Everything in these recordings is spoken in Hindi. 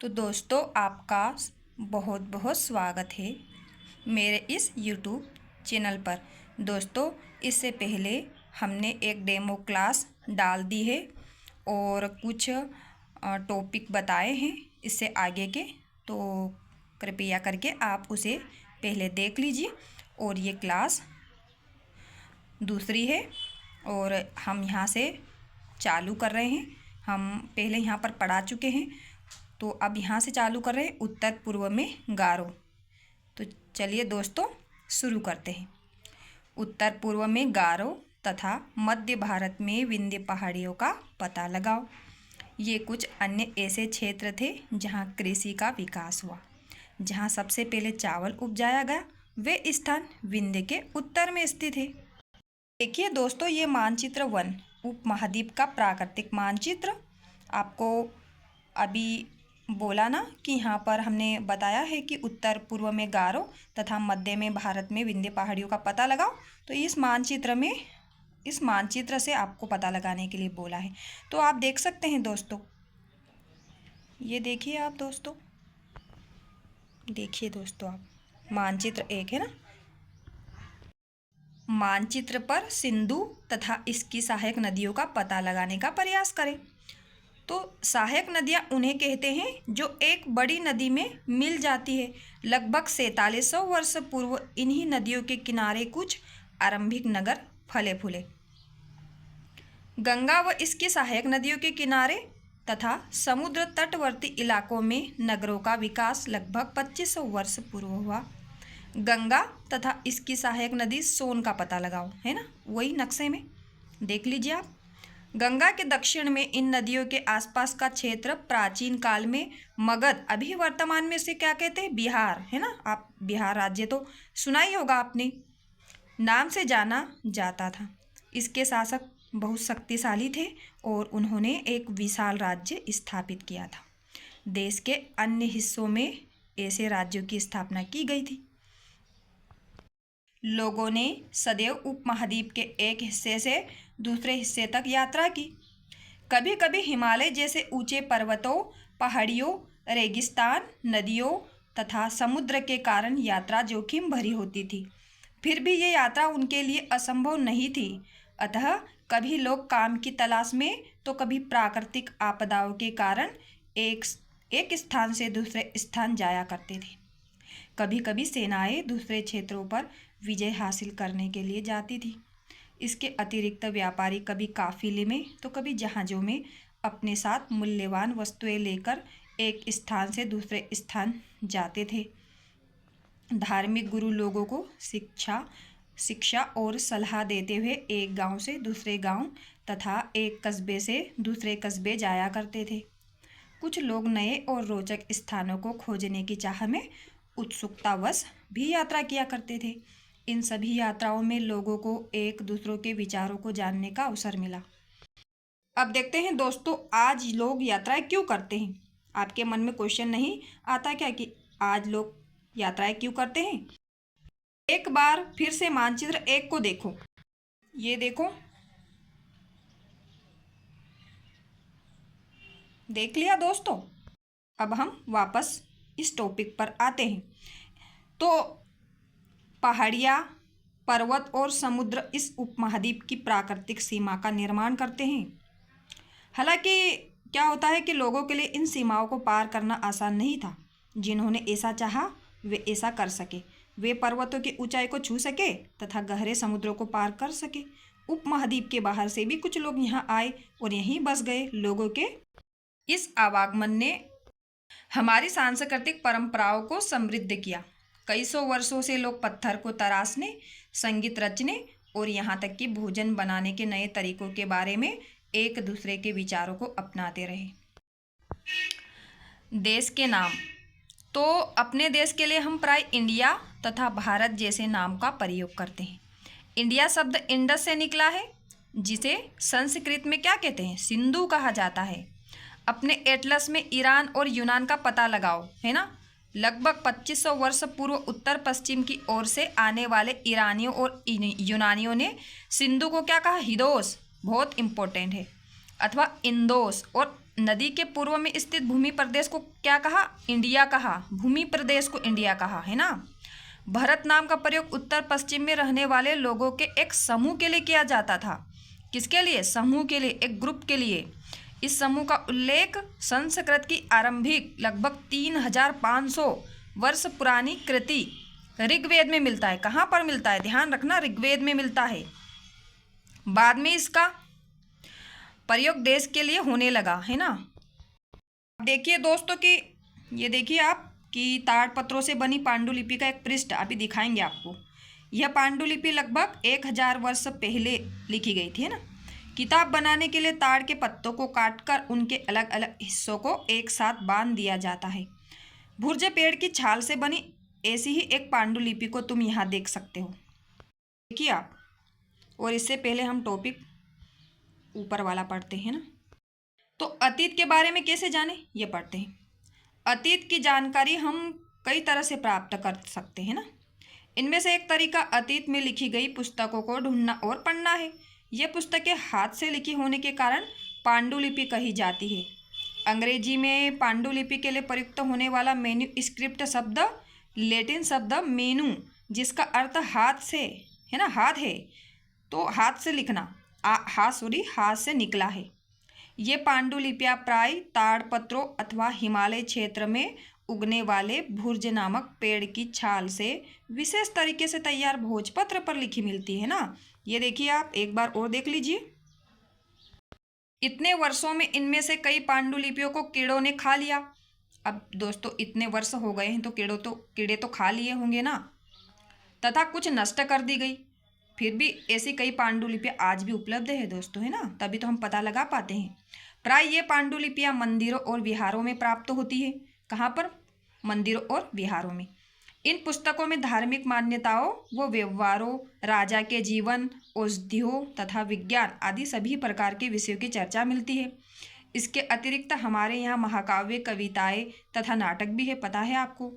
तो दोस्तों आपका बहुत बहुत स्वागत है मेरे इस YouTube चैनल पर। दोस्तों इससे पहले हमने एक डेमो क्लास डाल दी है और कुछ टॉपिक बताए हैं इससे आगे के, तो कृपया करके आप उसे पहले देख लीजिए। और ये क्लास दूसरी है और हम यहाँ से चालू कर रहे हैं। हम पहले यहाँ पर पढ़ा चुके हैं, तो अब यहाँ से चालू कर रहे हैं उत्तर पूर्व में गारो। तो चलिए दोस्तों शुरू करते हैं। उत्तर पूर्व में गारो तथा मध्य भारत में विंध्य पहाड़ियों का पता लगाओ। ये कुछ अन्य ऐसे क्षेत्र थे जहाँ कृषि का विकास हुआ। जहाँ सबसे पहले चावल उपजाया गया वे स्थान विंध्य के उत्तर में स्थित है। देखिए दोस्तों, ये मानचित्र 1 उपमहाद्वीप का प्राकृतिक मानचित्र। आपको अभी बोला ना कि यहाँ पर हमने बताया है कि उत्तर पूर्व में गारो तथा मध्य में भारत में विंध्य पहाड़ियों का पता लगाओ। तो इस मानचित्र से आपको पता लगाने के लिए बोला है। तो आप देख सकते हैं दोस्तों, ये देखिए आप दोस्तों, देखिए दोस्तों आप, मानचित्र 1 है ना। मानचित्र पर सिंधु तथा इसकी सहायक नदियों का पता लगाने का प्रयास करें। तो सहायक नदियाँ उन्हें कहते हैं जो एक बड़ी नदी में मिल जाती है। लगभग 4700 वर्ष पूर्व इन्हीं नदियों के किनारे कुछ आरंभिक नगर फले फूले। गंगा व इसकी सहायक नदियों के किनारे तथा समुद्र तटवर्ती इलाकों में नगरों का विकास लगभग 2500 वर्ष पूर्व हुआ। गंगा तथा इसकी सहायक नदी सोन का पता लगाओ, है ना, वही नक्शे में देख लीजिए आप। गंगा के दक्षिण में इन नदियों के आसपास का क्षेत्र प्राचीन काल में मगध, अभी वर्तमान में से क्या कहते हैं, बिहार, है ना। आप बिहार राज्य तो सुना ही होगा आपने, नाम से जाना जाता था। इसके शासक बहुत शक्तिशाली थे और उन्होंने एक विशाल राज्य स्थापित किया था। देश के अन्य हिस्सों में ऐसे राज्यों की स्थापना की गई थी। लोगों ने सदैव उपमहाद्वीप के एक हिस्से से दूसरे हिस्से तक यात्रा की। कभी कभी हिमालय जैसे ऊंचे पर्वतों, पहाड़ियों, रेगिस्तान, नदियों तथा समुद्र के कारण यात्रा जोखिम भरी होती थी। फिर भी ये यात्रा उनके लिए असंभव नहीं थी। अतः कभी लोग काम की तलाश में तो कभी प्राकृतिक आपदाओं के कारण एक स्थान से दूसरे स्थान जाया करते थे। कभी कभी सेनाएं दूसरे क्षेत्रों पर विजय हासिल करने के लिए जाती थी। इसके अतिरिक्त व्यापारी कभी काफिले में तो कभी जहाज़ों में अपने साथ मूल्यवान वस्तुएं लेकर एक स्थान से दूसरे स्थान जाते थे। धार्मिक गुरु लोगों को शिक्षा और सलाह देते हुए एक गांव से दूसरे गांव तथा एक कस्बे से दूसरे कस्बे जाया करते थे। कुछ लोग नए और रोचक स्थानों को खोजने की चाह में उत्सुकतावश भी यात्रा किया करते थे। इन सभी यात्राओं में लोगों को एक दूसरों के विचारों को जानने का अवसर मिला। अब देखते हैं दोस्तों, आज लोग यात्राएं क्यों करते हैं। आपके मन में क्वेश्चन नहीं आता क्या कि आज लोग यात्राएं क्यों करते हैं? एक बार फिर से मानचित्र 1 को देखो, ये देखो, देख लिया दोस्तों। अब हम वापस इस टॉपिक पर आते हैं। तो पहाड़ियाँ, पर्वत और समुद्र इस उपमहाद्वीप की प्राकृतिक सीमा का निर्माण करते हैं। हालांकि क्या होता है कि लोगों के लिए इन सीमाओं को पार करना आसान नहीं था। जिन्होंने ऐसा चाहा वे ऐसा कर सके। वे पर्वतों की ऊंचाई को छू सके तथा गहरे समुद्रों को पार कर सके। उपमहाद्वीप के बाहर से भी कुछ लोग यहाँ आए और यहीं बस गए। लोगों के इस आवागमन ने हमारी सांस्कृतिक परंपराओं को समृद्ध किया। कई सौ वर्षों से लोग पत्थर को तराशने, संगीत रचने और यहाँ तक कि भोजन बनाने के नए तरीकों के बारे में एक दूसरे के विचारों को अपनाते रहे। देश के नाम, तो अपने देश के लिए हम प्राय इंडिया तथा भारत जैसे नाम का प्रयोग करते हैं। इंडिया शब्द इंडस से निकला है, जिसे संस्कृत में क्या कहते हैं, सिंधु कहा जाता है। अपने एटलस में ईरान और यूनान का पता लगाओ, है ना। लगभग 2500 वर्ष पूर्व उत्तर पश्चिम की ओर से आने वाले ईरानियों और यूनानियों ने सिंधु को क्या कहा, हिदोस, बहुत इम्पोर्टेंट है, अथवा इंदोस और नदी के पूर्व में स्थित भूमि प्रदेश को क्या कहा? इंडिया कहा। भूमि प्रदेश को इंडिया कहा, है ना। भारत नाम का प्रयोग उत्तर पश्चिम में रहने वाले लोगों के एक समूह के लिए किया जाता था। किसके लिए? समूह के लिए, एक ग्रुप के लिए। इस समूह का उल्लेख संस्कृत की आरंभिक लगभग 3500 वर्ष पुरानी कृति ऋग्वेद में मिलता है। कहाँ पर मिलता है? ध्यान रखना, ऋग्वेद में मिलता है। बाद में इसका प्रयोग देश के लिए होने लगा, है ना। देखिए दोस्तों कि ये देखिए आप कि ताड़पत्रों से बनी पांडुलिपि का एक पृष्ठ अभी दिखाएंगे आपको। यह पांडुलिपि लगभग 1000 वर्ष पहले लिखी गई थी, है ना। किताब बनाने के लिए ताड़ के पत्तों को काटकर उनके अलग अलग हिस्सों को एक साथ बांध दिया जाता है। भुर्जे पेड़ की छाल से बनी ऐसी ही एक पांडुलिपि को तुम यहाँ देख सकते हो, देखिए आप। और इससे पहले हम टॉपिक ऊपर वाला पढ़ते हैं ना। तो अतीत के बारे में कैसे जाने, ये पढ़ते हैं। अतीत की जानकारी हम कई तरह से प्राप्त कर सकते हैं ना। इनमें से एक तरीका अतीत में लिखी गई पुस्तकों को ढूंढना और पढ़ना है। ये पुस्तकें हाथ से लिखी होने के कारण पांडुलिपि कही जाती है। अंग्रेजी में पांडुलिपि के लिए प्रयुक्त होने वाला मैन्युस्क्रिप्ट शब्द लैटिन शब्द मेनू, जिसका अर्थ हाथ से, है ना, हाथ है, तो हाथ से लिखना, हाथ से निकला है। ये पांडुलिपियाँ प्राय ताड़पत्रों अथवा हिमालय क्षेत्र में उगने वाले भुर्ज नामक पेड़ की छाल से विशेष तरीके से तैयार भोजपत्र पर लिखी मिलती है ना। ये देखिए आप एक बार और देख लीजिए। इतने वर्षों में इनमें से कई पांडुलिपियों को कीड़ों ने खा लिया। अब दोस्तों इतने वर्ष हो गए हैं तो कीड़े तो खा लिए होंगे ना, तथा कुछ नष्ट कर दी गई। फिर भी ऐसी कई पांडुलिपियाँ आज भी उपलब्ध है दोस्तों, है ना, तभी तो हम पता लगा पाते हैं। प्राय ये पांडुलिपियाँ मंदिरों और विहारों में प्राप्त होती है। कहाँ पर? मंदिरों और विहारों में। इन पुस्तकों में धार्मिक मान्यताओं व व्यवहारों, राजा के जीवन, औषधियों तथा विज्ञान आदि सभी प्रकार के विषयों की चर्चा मिलती है। इसके अतिरिक्त हमारे यहाँ महाकाव्य, कविताएं तथा नाटक भी है, पता है आपको।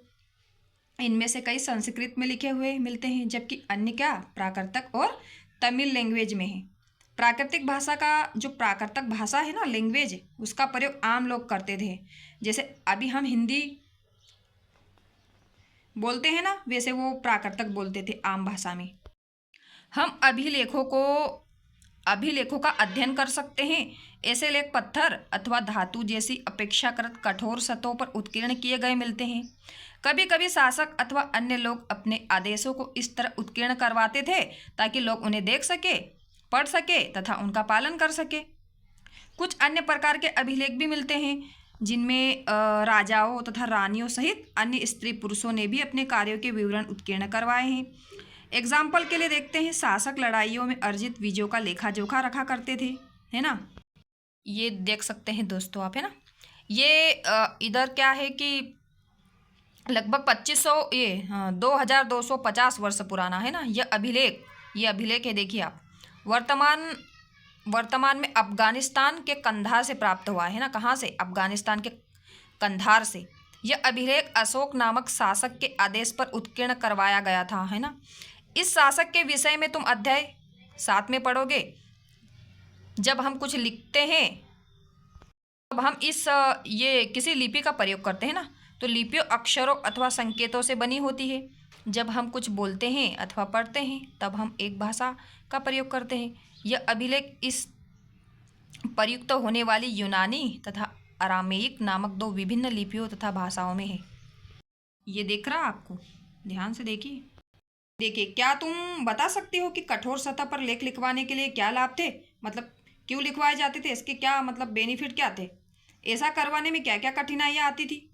इनमें से कई संस्कृत में लिखे हुए मिलते हैं, जबकि अन्य क्या प्राकृतिक और तमिल लैंग्वेज में है। प्राकृतिक भाषा का जो प्राकृतिक भाषा है ना, लैंग्वेज, उसका प्रयोग आम लोग करते थे। जैसे अभी हम हिंदी बोलते हैं ना, वैसे वो प्राकृतिक बोलते थे आम भाषा में। हम अभिलेखों का अध्ययन कर सकते हैं। ऐसे लेख पत्थर अथवा धातु जैसी अपेक्षाकृत कठोर सतहों पर उत्कीर्ण किए गए मिलते हैं। कभी कभी शासक अथवा अन्य लोग अपने आदेशों को इस तरह उत्कीर्ण करवाते थे ताकि लोग उन्हें देख सके, पढ़ सके तथा उनका पालन कर सके। कुछ अन्य प्रकार के अभिलेख भी मिलते हैं जिनमें राजाओं तथा रानियों सहित अन्य स्त्री पुरुषों ने भी अपने कार्यों के विवरण उत्कीर्ण करवाए हैं। एग्जाम्पल के लिए देखते हैं, शासक लड़ाइयों में अर्जित विजयों का लेखा जोखा रखा करते थे, है ना। ये देख सकते हैं दोस्तों आप, है ना। ये इधर क्या है कि लगभग 2250 वर्ष पुराना है ना ये अभिलेख है। देखिए आप, वर्तमान में अफगानिस्तान के कंधार से प्राप्त हुआ है ना। कहाँ से? अफगानिस्तान के कंधार से। यह अभिलेख अशोक नामक शासक के आदेश पर उत्कीर्ण करवाया गया था, है ना। इस शासक के विषय में तुम अध्याय 7 में पढ़ोगे। जब हम कुछ लिखते हैं, अब हम ये किसी लिपि का प्रयोग करते हैं ना, तो लिपियों अक्षरों अथवा संकेतों से बनी होती है। जब हम कुछ बोलते हैं अथवा पढ़ते हैं तब हम एक भाषा का प्रयोग करते हैं। यह अभिलेख इस प्रयुक्त होने वाली यूनानी तथा अरामेइक नामक 2 विभिन्न लिपियों तथा भाषाओं में है। ये देख रहा आपको, ध्यान से देखिए। क्या तुम बता सकते हो कि कठोर सतह पर लेख लिखवाने के लिए क्या लाभ थे? मतलब क्यों लिखवाए जाते थे, इसके क्या मतलब बेनिफिट क्या थे? ऐसा करवाने में क्या क्या कठिनाइयाँ आती थी?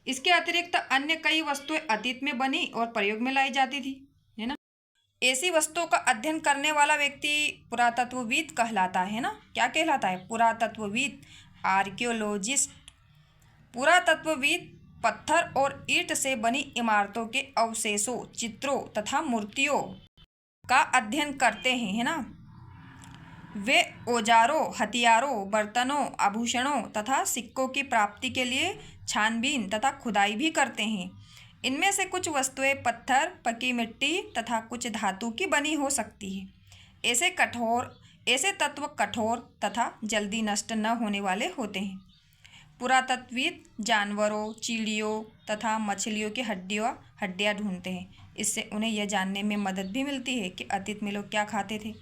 इसके अतिरिक्त अन्य कई वस्तुएं अतीत में बनी और प्रयोग में लाई जाती थी, है ना। ऐसी वस्तुओं का अध्ययन करने वाला व्यक्ति पुरातत्वविद कहलाता है ना। क्या कहलाता है? पुरातत्वविद, आर्कियोलॉजिस्ट। पुरातत्वविद पत्थर और ईंट से बनी इमारतों के अवशेषों, चित्रों तथा मूर्तियों का अध्ययन करते हैं, है ना। वे औजारों, हथियारों, बर्तनों, आभूषणों तथा सिक्कों की प्राप्ति के लिए छानबीन तथा खुदाई भी करते हैं। इनमें से कुछ वस्तुएं पत्थर, पकी मिट्टी तथा कुछ धातु की बनी हो सकती है। ऐसे कठोर ऐसे तत्व कठोर तथा जल्दी नष्ट न होने वाले होते हैं। पुरातत्वविद जानवरों, चिड़ियों तथा मछलियों की हड्डियाँ ढूंढते हैं। इससे उन्हें यह जानने में मदद भी मिलती है कि अतीत में लोग क्या खाते थे।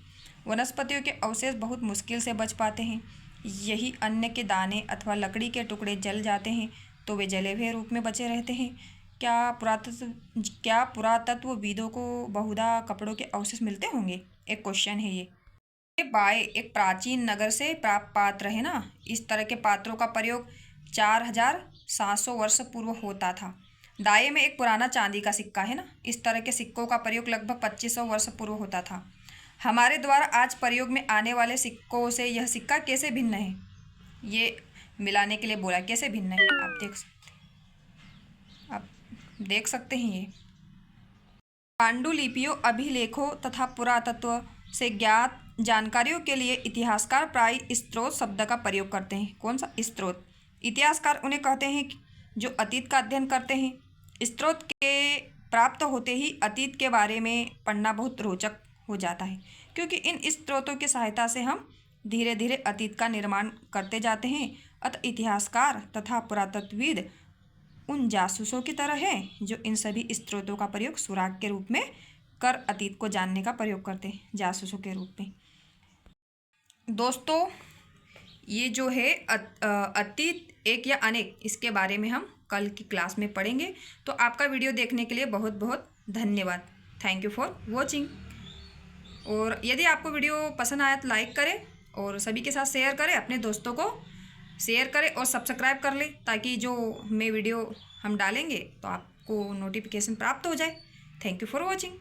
वनस्पतियों के अवशेष बहुत मुश्किल से बच पाते हैं। यही अन्न के दाने अथवा लकड़ी के टुकड़े जल जाते हैं तो वे जले हुए रूप में बचे रहते हैं। क्या पुरातत्वविदों को बहुधा कपड़ों के अवशेष मिलते होंगे? एक क्वेश्चन है ये। बाय एक प्राचीन नगर से प्राप्त पात्र है ना, इस तरह के पात्रों का प्रयोग 4700 वर्ष पूर्व होता था। दाएं में एक पुराना चांदी का सिक्का है ना, इस तरह के सिक्कों का प्रयोग लगभग 2500 वर्ष पूर्व होता था। हमारे द्वारा आज प्रयोग में आने वाले सिक्कों से यह सिक्का कैसे भिन्न है? ये मिलाने के लिए बोला, कैसे भिन्न है आप देख सकते हैं। ये पांडुलिपियों, अभिलेखों तथा पुरातत्व से ज्ञात जानकारियों के लिए इतिहासकार प्राय स्रोत शब्द का प्रयोग करते हैं। कौन सा स्रोत? इतिहासकार उन्हें कहते हैं जो अतीत का अध्ययन करते हैं। स्रोत के प्राप्त होते ही अतीत के बारे में पढ़ना बहुत रोचक हो जाता है, क्योंकि इन स्रोतों की सहायता से हम धीरे धीरे अतीत का निर्माण करते जाते हैं। अतः इतिहासकार तथा पुरातत्वविद उन जासूसों की तरह हैं जो इन सभी स्रोतों का प्रयोग सुराग के रूप में कर अतीत को जानने का प्रयोग करते हैं, जासूसों के रूप में। दोस्तों, ये जो है अतीत एक या अनेक, इसके बारे में हम कल की क्लास में पढ़ेंगे। तो आपका वीडियो देखने के लिए बहुत बहुत धन्यवाद। Thank you for watching. और यदि आपको वीडियो पसंद आया तो लाइक करें और सभी के साथ शेयर करें, अपने दोस्तों को शेयर करें और सब्सक्राइब कर लें, ताकि जो मैं वीडियो हम डालेंगे तो आपको नोटिफिकेशन प्राप्त हो जाए। Thank you for watching.